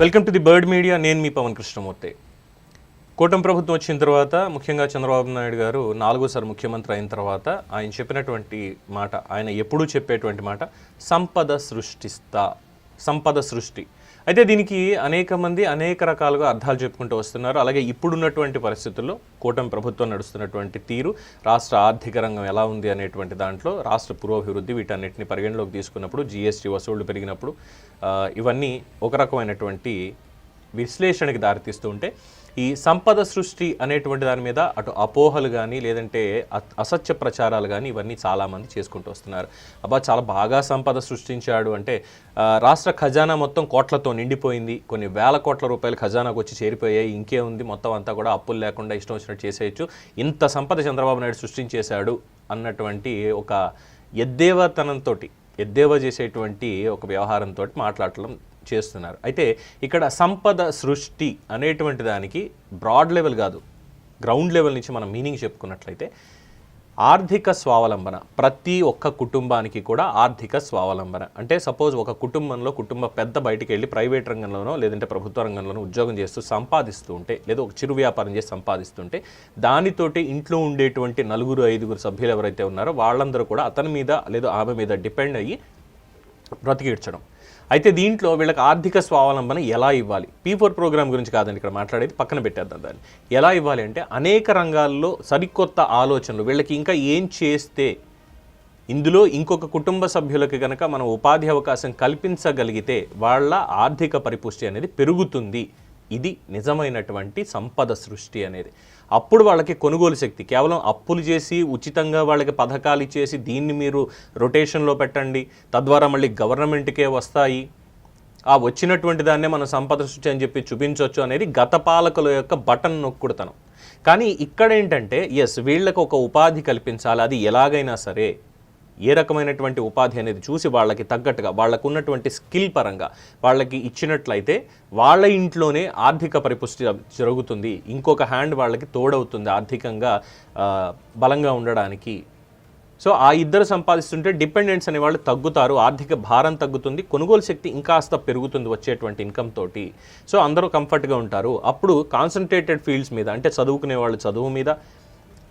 Welcome to the bird media. నేను మీ పవన్ కృష్ణమూర్తి. కూటమి ప్రభుత్వం వచ్చిన తర్వాత ముఖ్యంగా చంద్రబాబు నాయుడు గారు 4వ ముఖ్యమంత్రి అయిన తర్వాత ఆయన చెప్పినటువంటి మాట, ఆయన ఎప్పుడూ చెప్పేటువంటి మాట, సంపద సృష్టి. అయితే దీనికి అనేక మంది అనేక రకాలుగా అర్థాలు చెప్పుకుంటూ వస్తున్నారు. అలాగే ఇప్పుడున్నటువంటి పరిస్థితుల్లో కూటమి ప్రభుత్వం నడుస్తున్నటువంటి తీరు, రాష్ట్ర ఆర్థిక రంగం ఎలా ఉంది అనేటువంటి దాంట్లో రాష్ట్ర పురోభివృద్ధి వీటన్నిటిని పరిగణలోకి తీసుకున్నప్పుడు, జీఎస్టీ వసూళ్లు పెరిగినప్పుడు ఇవన్నీ ఒక రకమైనటువంటి విశ్లేషణకి దారితీస్తూ ఉంటే, ఈ సంపద సృష్టి అనేటువంటి దాని మీద అటు అపోహలు కానీ లేదంటే అసత్య ప్రచారాలు కానీ ఇవన్నీ చాలామంది చేసుకుంటూ వస్తున్నారు. అబ్బా చాలా బాగా సంపద సృష్టించాడు అంటే, రాష్ట్ర ఖజానా మొత్తం కోట్లతో నిండిపోయింది, కొన్ని వేల కోట్ల రూపాయలు ఖజానాకు వచ్చి చేరిపోయాయి, ఇంకే ఉంది, మొత్తం అంతా కూడా అప్పులు లేకుండా ఇష్టం వచ్చినట్టు చేసేయచ్చు, ఇంత సంపద చంద్రబాబు నాయుడు సృష్టించేశాడు అన్నటువంటి ఒక ఎద్దేవా చేసేటువంటి ఒక వ్యవహారంతో మాట్లాడటం చేస్తున్నారు. అయితే ఇక్కడ సంపద సృష్టి అనేటువంటి దానికి బ్రాడ్ లెవెల్ కాదు, గ్రౌండ్ లెవెల్ నుంచి మనం మీనింగ్ చెప్పుకున్నట్లయితే ఆర్థిక స్వావలంబన. ప్రతి ఒక్క కుటుంబానికి కూడా ఆర్థిక స్వావలంబన అంటే, సపోజ్ ఒక కుటుంబ పెద్ద బయటికి వెళ్ళి ప్రైవేట్ రంగంలోనో లేదంటే ప్రభుత్వ రంగంలోనో ఉద్యోగం చేస్తూ సంపాదిస్తూ ఉంటే, లేదా ఒక చిరు వ్యాపారం చేసి సంపాదిస్తుంటే, దానితోటి ఇంట్లో ఉండేటువంటి 4-5 సభ్యులు ఎవరైతే ఉన్నారో వాళ్ళందరూ కూడా అతని మీద లేదా ఆమె మీద డిపెండ్ అయ్యి బ్రతికిడ్చడం. అయితే దీంట్లో వీళ్ళకి ఆర్థిక స్వావలంబన ఎలా ఇవ్వాలి? P4 ప్రోగ్రామ్ గురించి కాదండి ఇక్కడ మాట్లాడేది, పక్కన పెట్టేద్దాం దాన్ని. ఎలా ఇవ్వాలి అంటే, అనేక రంగాల్లో సరికొత్త ఆలోచనలు, వీళ్ళకి ఇంకా ఏం చేస్తే ఇందులో ఇంకొక కుటుంబ సభ్యులకి కనుక మనం ఉపాధి అవకాశం కల్పించగలిగితే వాళ్ళ ఆర్థిక పరిపుష్టి అనేది పెరుగుతుంది. ఇది నిజమైనటువంటి సంపద సృష్టి అనేది. అప్పుడు వాళ్ళకి కొనుగోలు శక్తి, కేవలం అప్పులు చేసి ఉచితంగా వాళ్ళకి పథకాలు ఇచ్చేసి దీన్ని మీరు రొటేషన్లో పెట్టండి, తద్వారా మళ్ళీ గవర్నమెంట్కే వస్తాయి, ఆ వచ్చినటువంటి దాన్నే మనం సంపద సృష్టి అని చెప్పి చూపించవచ్చు అనేది గత పాలకుల యొక్క బటన్ నొక్కుడుతనం. కానీ ఇక్కడ ఏంటంటే, వీళ్ళకి ఒక ఉపాధి కల్పించాలి, అది ఎలాగైనా సరే, ఏ రకమైనటువంటి ఉపాధి అనేది చూసి వాళ్ళకి తగ్గట్టుగా వాళ్ళకు ఉన్నటువంటి స్కిల్ పరంగా వాళ్ళకి ఇచ్చినట్లయితే వాళ్ళ ఇంట్లోనే ఆర్థిక పరిపుష్టి జరుగుతుంది, ఇంకొక హ్యాండ్ వాళ్ళకి తోడవుతుంది ఆర్థికంగా బలంగా ఉండడానికి. సో ఆ ఇద్దరు సంపాదిస్తుంటే డిపెండెంట్స్ అనే వాళ్ళు తగ్గుతారు, ఆర్థిక భారం తగ్గుతుంది, కొనుగోలు శక్తి ఇంకాస్త పెరుగుతుంది వచ్చేటువంటి ఇన్కమ్ తోటి. సో అందరూ కంఫర్ట్గా ఉంటారు. అప్పుడు కాన్సన్ట్రేటెడ్ ఫీల్డ్స్ మీద, అంటే చదువుకునే వాళ్ళు చదువు మీద,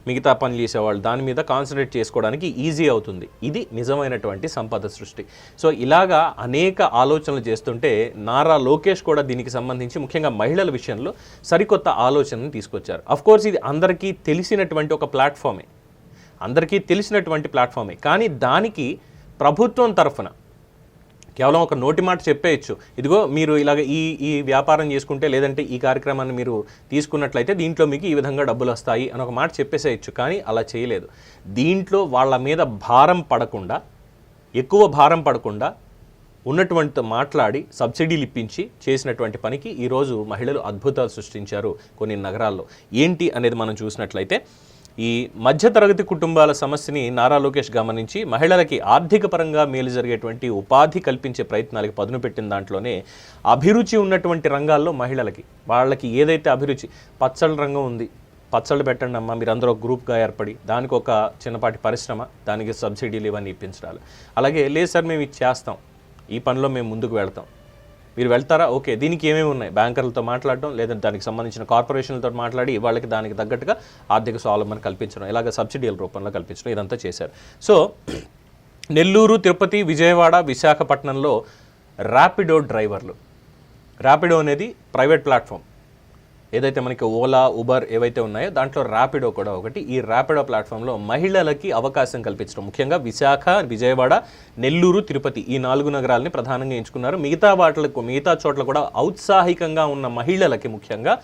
మిగతా పనులు చేసేవాళ్ళు దాని మీద కాన్సన్ట్రేట్ చేసుకోవడానికి ఈజీ అవుతుంది. ఇది నిజమైనటువంటి సంపద సృష్టి. సో ఇలాగా అనేక ఆలోచనలు చేస్తుంటే నారా లోకేష్ కూడా దీనికి సంబంధించి ముఖ్యంగా మహిళల విషయంలో సరికొత్త ఆలోచనను తీసుకొచ్చారు. అఫ్కోర్స్ ఇది అందరికీ తెలిసినటువంటి ఒక ప్లాట్ఫామే, కానీ దానికి ప్రభుత్వం తరఫున కేవలం ఒక నోటి మాట చెప్పేయచ్చు, ఇదిగో మీరు ఇలాగ ఈ వ్యాపారం చేసుకుంటే లేదంటే ఈ కార్యక్రమాన్ని మీరు తీసుకున్నట్లయితే దీంట్లో మీకు ఈ విధంగా డబ్బులు వస్తాయి అని ఒక మాట చెప్పేసేయచ్చు. కానీ అలా చేయలేదు. దీంట్లో వాళ్ళ మీద ఎక్కువ భారం పడకుండా ఉన్నటువంటి మాట్లాడి సబ్సిడీలు ఇప్పించి చేసినటువంటి పనికి ఈరోజు మహిళలు అద్భుతాలు సృష్టించారు కొన్ని నగరాల్లో. ఏంటి అనేది మనం చూసినట్లయితే, ఈ మధ్యతరగతి కుటుంబాల సమస్యని నారా లోకేష్ గమనించి మహిళలకి ఆర్థిక పరంగా మేలు జరిగేటువంటి ఉపాధి కల్పించే ప్రయత్నాలకి పదును పెట్టిన దాంట్లోనే అభిరుచి ఉన్నటువంటి రంగాల్లో మహిళలకి వాళ్ళకి ఏదైతే అభిరుచి, పచ్చళ్ళ రంగం ఉంది, పచ్చళ్ళు పెట్టండి అమ్మ, మీరు అందరూ ఒక గ్రూప్గా ఏర్పడి దానికి ఒక చిన్నపాటి పరిశ్రమ, దానికి సబ్సిడీలు ఇవన్నీ ఇప్పించాలి. అలాగే లేదు సార్ మేము ఇది చేస్తాం, ఈ పనిలో మేము ముందుకు వెళ్తాం, మీరు వెళ్తారా, ఓకే, దీనికి ఏమేమి ఉన్నాయి, బ్యాంకర్లతో మాట్లాడడం, లేదంటే దానికి సంబంధించిన కార్పొరేషన్లతో మాట్లాడి వాళ్ళకి దానికి తగ్గట్టుగా ఆర్థిక స్వావలంబన కల్పించడం, ఇలాగ సబ్సిడీల రూపంలో కల్పించడం, ఇదంతా చేశారు. సో నెల్లూరు, తిరుపతి, విజయవాడ, విశాఖపట్నంలో ర్యాపిడో డ్రైవర్లు, ర్యాపిడో అనేది ప్రైవేట్ ప్లాట్ఫామ్, ఏదైతే మనకి ఓలా, ఉబర్ ఏవైతే ఉన్నాయో దాంట్లో ర్యాపిడో కూడా ఒకటి. ఈ ర్యాపిడో ప్లాట్ఫామ్లో మహిళలకి అవకాశం కల్పించడం, ముఖ్యంగా విశాఖ, విజయవాడ, నెల్లూరు, తిరుపతి ఈ 4 నగరాలని ప్రధానంగా ఎంచుకున్నారు. మిగతా చోట్ల కూడా ఔత్సాహికంగా ఉన్న మహిళలకి ముఖ్యంగా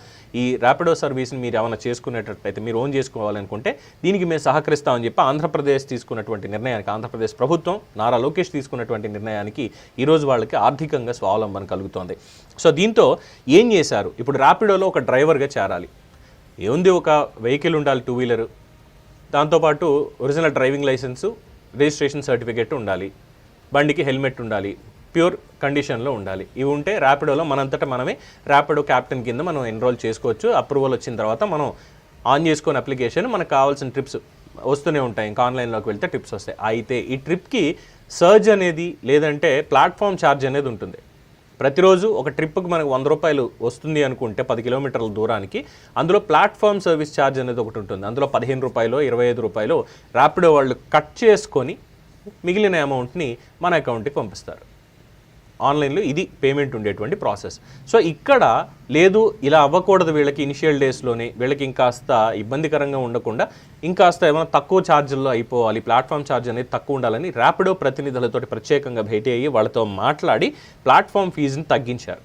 ఈ ర్యాపిడో సర్వీస్ని మీరు ఏమైనా చేసుకునేటట్లయితే, మీరు ఓన్ చేసుకోవాలనుకుంటే దీనికి మేము సహకరిస్తామని చెప్పి ఆంధ్రప్రదేశ్ తీసుకున్నటువంటి నిర్ణయానికి, ఆంధ్రప్రదేశ్ ప్రభుత్వం నారా లోకేష్ తీసుకున్నటువంటి నిర్ణయానికి ఈరోజు వాళ్ళకి ఆర్థికంగా స్వావలంబన కలుగుతోంది. సో దీంతో ఏం చేశారు, ఇప్పుడు ర్యాపిడోలో ఒక డ్రైవర్గా చేరాలి, ఏముంది, ఒక వెహికల్ ఉండాలి, 2 వీలర్, దాంతోపాటు original driving licence, registration certificate ఉండాలి, బండికి హెల్మెట్ ఉండాలి, ప్యూర్ కండిషన్లో ఉండాలి. ఇవి ఉంటే ర్యాపిడోలో మనంతటా మనమే ర్యాపిడో క్యాప్టెన్ కింద మనం ఎన్రోల్ చేసుకోవచ్చు. అప్రూవల్ వచ్చిన తర్వాత మనం ఆన్ చేసుకుని అప్లికేషన్, మనకు కావాల్సిన ట్రిప్స్ వస్తూనే ఉంటాయి, ఇంకా ఆన్లైన్లోకి వెళ్తే ట్రిప్స్ వస్తాయి. అయితే ఈ ట్రిప్కి సర్జ్ అనేది లేదంటే ప్లాట్ఫామ్ ఛార్జ్ అనేది ఉంటుంది. ప్రతిరోజు ఒక ట్రిప్కి మనకు 100 రూపాయలు వస్తుంది అనుకుంటే 10 కిలోమీటర్ల దూరానికి, అందులో ప్లాట్ఫామ్ సర్వీస్ ఛార్జ్ అనేది ఒకటి ఉంటుంది. అందులో 15 రూపాయలు 25 రూపాయలు ర్యాపిడో వాళ్ళు కట్ చేసుకొని మిగిలిన అమౌంట్ని మన అకౌంట్కి పంపిస్తారు. ఆన్లైన్లో ఇది పేమెంట్ ఉండేటువంటి ప్రాసెస్. సో ఇక్కడ లేదు, ఇలా అవ్వకూడదు, వీళ్ళకి ఇనిషియల్ డేస్లోనే వీళ్ళకి ఇంకాస్త ఇబ్బందికరంగా ఉండకుండా ఇంకాస్త ఏమైనా తక్కువ ఛార్జీల్లో అయిపోవాలి, ప్లాట్ఫామ్ ఛార్జ్ అనేది తక్కువ ఉండాలని ర్యాపిడో ప్రతినిధులతో ప్రత్యేకంగా భేటీ అయ్యి వాళ్ళతో మాట్లాడి ప్లాట్ఫామ్ ఫీజుని తగ్గించారు.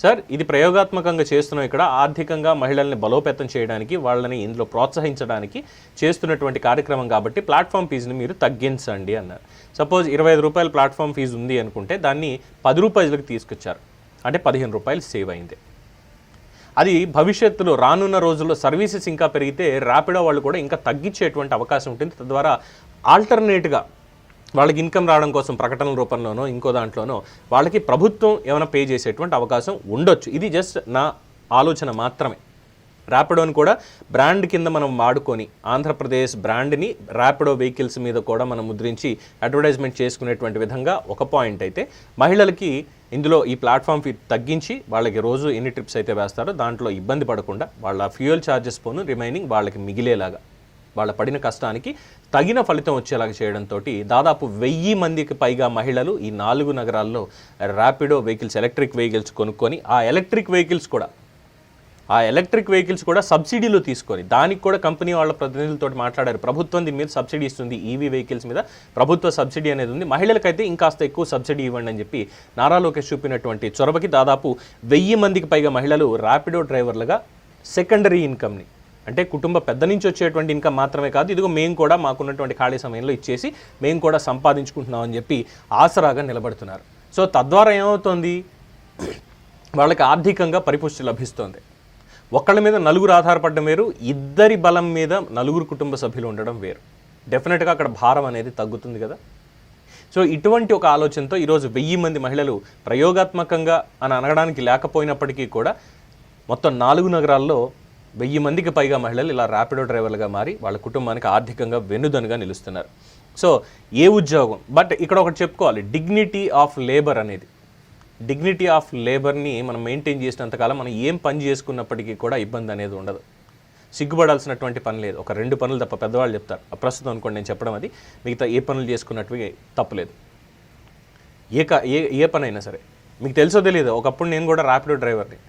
సార్, ఇది ప్రయోగాత్మకంగా చేస్తున్నాం, ఇక్కడ ఆర్థికంగా మహిళల్ని బలోపేతం చేయడానికి, వాళ్ళని ఇందులో ప్రోత్సహించడానికి చేస్తున్నటువంటి కార్యక్రమం కాబట్టి ప్లాట్ఫామ్ ఫీజుని మీరు తగ్గించండి అన్నారు. సపోజ్ 25 రూపాయల ప్లాట్ఫామ్ ఫీజు ఉంది అనుకుంటే దాన్ని 10 రూపాయలకు తీసుకొచ్చారు, అంటే 15 రూపాయలు సేవ్ అయింది. అది భవిష్యత్తులో రానున్న రోజుల్లో సర్వీసెస్ ఇంకా పెరిగితే ర్యాపిడో వాళ్ళు కూడా ఇంకా తగ్గించేటువంటి అవకాశం ఉంటుంది. తద్వారా ఆల్టర్నేట్గా వాళ్ళకి ఇన్కమ్ రావడం కోసం ప్రకటనల రూపంలోనో ఇంకో దాంట్లోనో వాళ్ళకి ప్రభుత్వం ఏమైనా పే చేసేటువంటి అవకాశం ఉండొచ్చు. ఇది జస్ట్ నా ఆలోచన మాత్రమే. ర్యాపిడోని కూడా బ్రాండ్ కింద మనం వాడుకొని ఆంధ్రప్రదేశ్ బ్రాండ్ని ర్యాపిడో వెహికల్స్ మీద కూడా మనం ముద్రించి అడ్వర్టైజ్మెంట్ చేసుకునేటువంటి విధంగా ఒక పాయింట్ అయితే, మహిళలకి ఇందులో ఈ ప్లాట్ఫామ్ ఫీ తగ్గించి వాళ్ళకి రోజు ఎన్ని ట్రిప్స్ అయితే వేస్తారో దాంట్లో ఇబ్బంది పడకుండా వాళ్ళ ఫ్యూయల్ ఛార్జెస్ పోను రిమైనింగ్ వాళ్ళకి మిగిలేలాగా, వాళ్ళ పడిన కష్టానికి తగిన ఫలితం వచ్చేలాగా చేయడంతో దాదాపు 1000 మందికి పైగా మహిళలు ఈ 4 నగరాల్లో ర్యాపిడో వెహికల్స్, ఎలక్ట్రిక్ వెహికల్స్ కొనుక్కొని ఆ ఎలక్ట్రిక్ వెహికల్స్ కూడా సబ్సిడీలో తీసుకొని, దానికి కూడా కంపెనీ వాళ్ళ ప్రతినిధులతో మాట్లాడారు. ప్రభుత్వం దీని మీద సబ్సిడీ ఇస్తుంది, ఈవీ వెహికల్స్ మీద ప్రభుత్వ సబ్సిడీ అనేది ఉంది, మహిళలకైతే ఇంకాస్త ఎక్కువ సబ్సిడీ ఇవ్వండి అని చెప్పి నారా లోకేష్ చూపినటువంటి చొరవకి దాదాపు 1000 మందికి పైగా మహిళలు ర్యాపిడో డ్రైవర్లుగా సెకండరీ ఇన్కమ్ని, అంటే కుటుంబ పెద్ద నుంచి వచ్చేటువంటి ఇన్కమ్ మాత్రమే కాదు, ఇదిగో మేము కూడా మాకున్నటువంటి ఖాళీ సమయంలో ఇచ్చేసి మేము కూడా సంపాదించుకుంటున్నాం అని చెప్పి ఆసరాగా నిలబడుతున్నారు. సో తద్వారా ఏమవుతుంది, వాళ్ళకి ఆర్థికంగా పరిపుష్టి లభిస్తుంది. ఒకళ్ళ మీద 4 ఆధారపడడం వేరు, ఇద్దరి బలం మీద 4 కుటుంబ సభ్యులు ఉండడం వేరు. డెఫినెట్గా అక్కడ భారం అనేది తగ్గుతుంది కదా. సో ఇటువంటి ఒక ఆలోచనతో ఈరోజు 1000 మంది మహిళలు ప్రయోగాత్మకంగా అని అనడానికి లేకపోయినప్పటికీ కూడా మొత్తం 4 నగరాల్లో 1000 మందికి పైగా మహిళలు ఇలా ర్యాపిడో డ్రైవర్లుగా మారి వాళ్ళ కుటుంబానికి ఆర్థికంగా వెన్నుదనుగా నిలుస్తున్నారు. సో ఏ ఉద్యోగం, బట్ ఇక్కడ ఒకటి చెప్పుకోవాలి, డిగ్నిటీ ఆఫ్ లేబర్ అనేది, డిగ్నిటీ ఆఫ్ లేబర్ని మనం మెయింటైన్ చేసినంతకాలం మనం ఏం పని చేసుకున్నప్పటికీ కూడా ఇబ్బంది అనేది ఉండదు, సిగ్గుపడాల్సినటువంటి పని లేదు. ఒక 2 పనులు తప్ప పెద్దవాళ్ళు చెప్తారు, ప్రస్తుతం అనుకోండి నేను చెప్పడం, అది మిగతా ఏ పనులు చేసుకున్నట్టు తప్పలేదు. ఏ పని అయినా సరే మీకు తెలుసో తెలియదు, ఒకప్పుడు నేను కూడా ర్యాపిడో డ్రైవర్ని.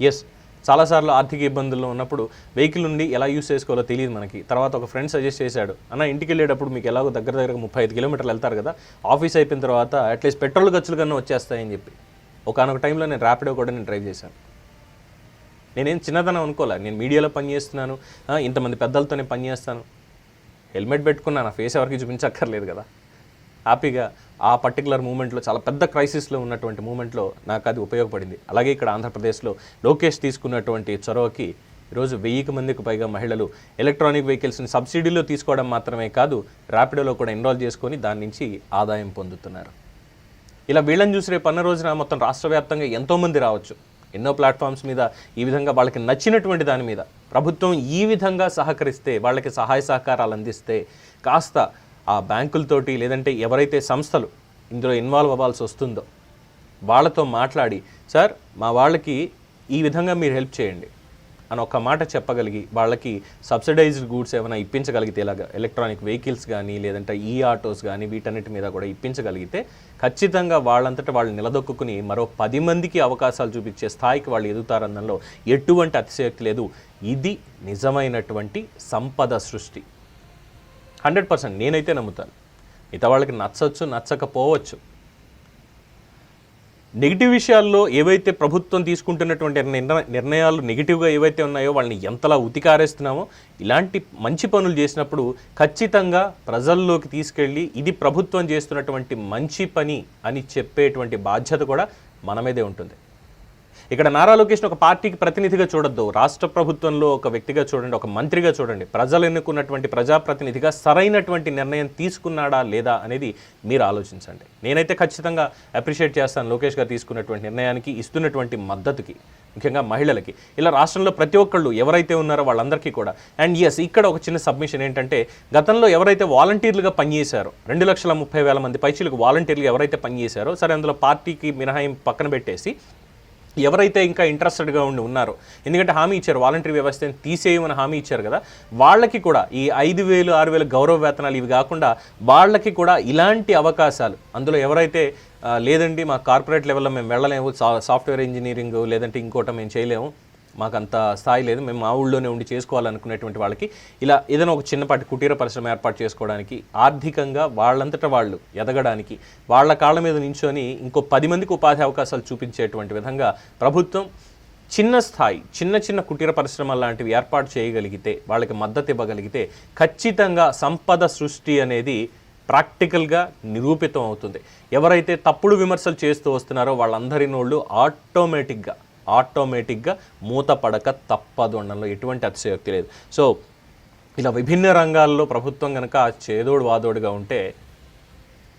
ఎస్, చాలాసార్లు ఆర్థిక ఇబ్బందుల్లో ఉన్నప్పుడు వెహికల్ నుండి ఎలా యూస్ చేసుకోవాలో తెలియదు మనకి. తర్వాత ఒక ఫ్రెండ్ సజెస్ట్ చేశాడు, అన్న ఇంటికి వెళ్ళేటప్పుడు మీకు ఎలాగో దగ్గర 35 కిలోమీటర్లు వెళ్తారు కదా, ఆఫీస్ అయిపోయిన తర్వాత అట్లీస్ట్ పెట్రోల్ ఖర్చులు కన్నా వచ్చేస్తాయని చెప్పి ఒకనొక టైంలో నేను ర్యాపిడో కూడా నేను డ్రైవ్ చేశాను. నేనేం చిన్నదనం అనుకోలే, నేను మీడియాలో పనిచేస్తున్నాను, ఇంతమంది పెద్దలతోనే పనిచేస్తాను, హెల్మెట్ పెట్టుకున్నా, నా ఫేస్ ఎవరికి చూపించక్కర్లేదు కదా, హ్యాపీగా ఆ పర్టికులర్ మూమెంట్లో, చాలా పెద్ద క్రైసిస్లో ఉన్నటువంటి మూమెంట్లో నాకు అది ఉపయోగపడింది. అలాగే ఇక్కడ ఆంధ్రప్రదేశ్లో లోకేష్ తీసుకున్నటువంటి చొరవకి ఈరోజు 1000 మందికి పైగా మహిళలు ఎలక్ట్రానిక్ వెహికల్స్ని సబ్సిడీలో తీసుకోవడం మాత్రమే కాదు, ర్యాపిడోలో కూడా ఎన్రోల్ చేసుకొని దాని నుంచి ఆదాయం పొందుతున్నారు. ఇలా వీళ్ళని చూసి రేపు అన్న రోజున మొత్తం రాష్ట్ర వ్యాప్తంగా ఎంతోమంది రావచ్చు, ఎన్నో ప్లాట్ఫామ్స్ మీద ఈ విధంగా వాళ్ళకి నచ్చినటువంటి దాని మీద ప్రభుత్వం ఈ విధంగా సహకరిస్తే, వాళ్ళకి సహాయ సహకారాలు అందిస్తే, కాస్త ఆ బ్యాంకులతోటి లేదంటే ఎవరైతే సంస్థలు ఇందులో ఇన్వాల్వ్ అవ్వాల్సి వస్తుందో వాళ్ళతో మాట్లాడి, సార్ మా వాళ్ళకి ఈ విధంగా మీరు హెల్ప్ చేయండి అని ఒక మాట చెప్పగలిగి, వాళ్ళకి సబ్సిడైజ్డ్ గూడ్స్ ఏమైనా ఇప్పించగలిగితే, ఇలాగ ఎలక్ట్రానిక్ వెహికల్స్ కానీ లేదంటే ఈ ఆటోస్ కానీ వీటన్నిటి మీద కూడా ఇప్పించగలిగితే ఖచ్చితంగా వాళ్ళంతటా వాళ్ళు నిలదొక్కుని మరో 10 మందికి అవకాశాలు చూపించే స్థాయికి వాళ్ళు ఎదుగుతారనడంలో ఎటువంటి అతిశయోక్తి లేదు. ఇది నిజమైనటువంటి సంపద సృష్టి. 100% నేనైతే నమ్ముతాను. మిగతా వాళ్ళకి నచ్చవచ్చు, నచ్చకపోవచ్చు. నెగిటివ్ విషయాల్లో ఏవైతే ప్రభుత్వం తీసుకుంటున్నటువంటి నిర్ణయాలు నెగిటివ్గా ఏవైతే ఉన్నాయో వాళ్ళని ఎంతలా ఉతికారేస్తున్నామో, ఇలాంటి మంచి పనులు చేసినప్పుడు ఖచ్చితంగా ప్రజల్లోకి తీసుకెళ్ళి ఇది ప్రభుత్వం చేస్తున్నటువంటి మంచి పని అని చెప్పేటువంటి బాధ్యత కూడా మన మీదే ఉంటుంది. ఇక్కడ నారా లోకేష్ని ఒక పార్టీకి ప్రతినిధిగా చూడొద్దు, రాష్ట్ర ప్రభుత్వంలో ఒక వ్యక్తిగా చూడండి, ఒక మంత్రిగా చూడండి. ప్రజలు ఎన్నుకున్నటువంటి ప్రజాప్రతినిధిగా సరైనటువంటి నిర్ణయం తీసుకున్నాడా లేదా అనేది మీరు ఆలోచించండి. నేనైతే ఖచ్చితంగా అప్రిషియేట్ చేస్తాను లోకేష్ గారు తీసుకున్నటువంటి నిర్ణయానికి, ఇస్తున్నటువంటి మద్దతుకి, ముఖ్యంగా మహిళలకి. ఇలా రాష్ట్రంలో ప్రతి ఒక్కళ్ళు ఎవరైతే ఉన్నారో వాళ్ళందరికీ కూడా. అండ్ ఎస్, ఇక్కడ ఒక చిన్న సబ్మిషన్ ఏంటంటే, గతంలో ఎవరైతే వాలంటీర్లుగా పనిచేశారో 2,30,000 మంది పైచీలకు వాలంటీర్లు ఎవరైతే పనిచేశారో, సరే అందులో పార్టీకి మినహాయింపు పక్కన పెట్టేసి ఎవరైతే ఇంకా ఇంట్రెస్టెడ్గా ఉన్నారో, ఎందుకంటే హామీ ఇచ్చారు వాలంటరీ వ్యవస్థని తీసేయమని హామీ ఇచ్చారు కదా, వాళ్ళకి కూడా ఈ 5,000 6,000 గౌరవ వేతనాలు ఇవి కాకుండా వాళ్ళకి కూడా ఇలాంటి అవకాశాలు, అందులో ఎవరైతే లేదండి మా కార్పొరేట్ లెవెల్లో మేము వెళ్ళలేము, సాఫ్ట్వేర్ ఇంజనీరింగ్ లేదంటే ఇంకోటి మేము చేయలేము, మాకు అంత స్థాయి లేదు, మేము మా ఊళ్ళోనే ఉండి చేసుకోవాలనుకునేటువంటి వాళ్ళకి ఇలా ఏదైనా ఒక చిన్నపాటి కుటీర పరిశ్రమ ఏర్పాటు చేసుకోవడానికి, ఆర్థికంగా వాళ్ళంతటా వాళ్ళు ఎదగడానికి, వాళ్ళ కాళ్ళ మీద నించొని ఇంకో 10 మందికి ఉపాధి అవకాశాలు చూపించేటువంటి విధంగా ప్రభుత్వం చిన్న స్థాయి చిన్న కుటీర పరిశ్రమలు లాంటివి ఏర్పాటు చేయగలిగితే, వాళ్ళకి మద్దతు ఇవ్వగలిగితే ఖచ్చితంగా సంపద సృష్టి అనేది ప్రాక్టికల్గా నిరూపితం అవుతుంది. ఎవరైతే తప్పుడు విమర్శలు చేస్తూ వస్తున్నారో వాళ్ళందరి నోళ్ళు ఆటోమేటిక్గా మూతపడక తప్పదు అనడంలో ఎటువంటి అతిశయోక్తి లేదు. సో ఇలా విభిన్న రంగాల్లో ప్రభుత్వం కనుక చేదోడు వాదోడుగా ఉంటే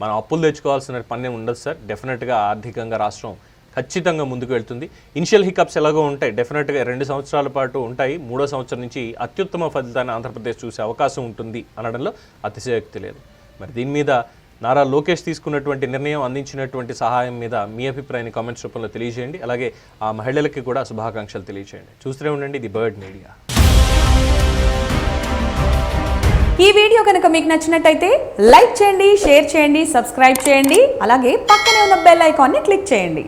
మనం అప్పులు తెచ్చుకోవాల్సిన పని ఉండదు సార్. డెఫినెట్గా ఆర్థికంగా రాష్ట్రం ఖచ్చితంగా ముందుకు వెళ్తుంది. ఇనిషియల్ హికప్స్ ఎలాగో ఉంటాయి, డెఫినెట్గా 2 సంవత్సరాల పాటు ఉంటాయి. 3వ సంవత్సరం నుంచి అత్యుత్తమ ఫలితాన్ని ఆంధ్రప్రదేశ్ చూసే అవకాశం ఉంటుంది అనడంలో అతిశయోక్తి లేదు. మరి దీని మీద నారా లోకేష్ తీసుకున్నటువంటి నిర్ణయం, అందించినటువంటి సహాయం మీద మీ అభిప్రాయాన్ని కామెంట్స్ రూపంలో తెలియజేయండి. అలాగే ఆ మహిళలకి కూడా శుభాకాంక్షలు తెలియజేయండి. చూస్తూనే ఉండండి ది బర్డ్ మీడియా. ఈ వీడియో కనుక మీకు నచ్చినట్టయితే లైక్ చేయండి, షేర్ చేయండి, సబ్స్క్రైబ్ చేయండి. అలాగే పక్కనే ఉన్న బెల్ ఐకాన్ని క్లిక్ చేయండి.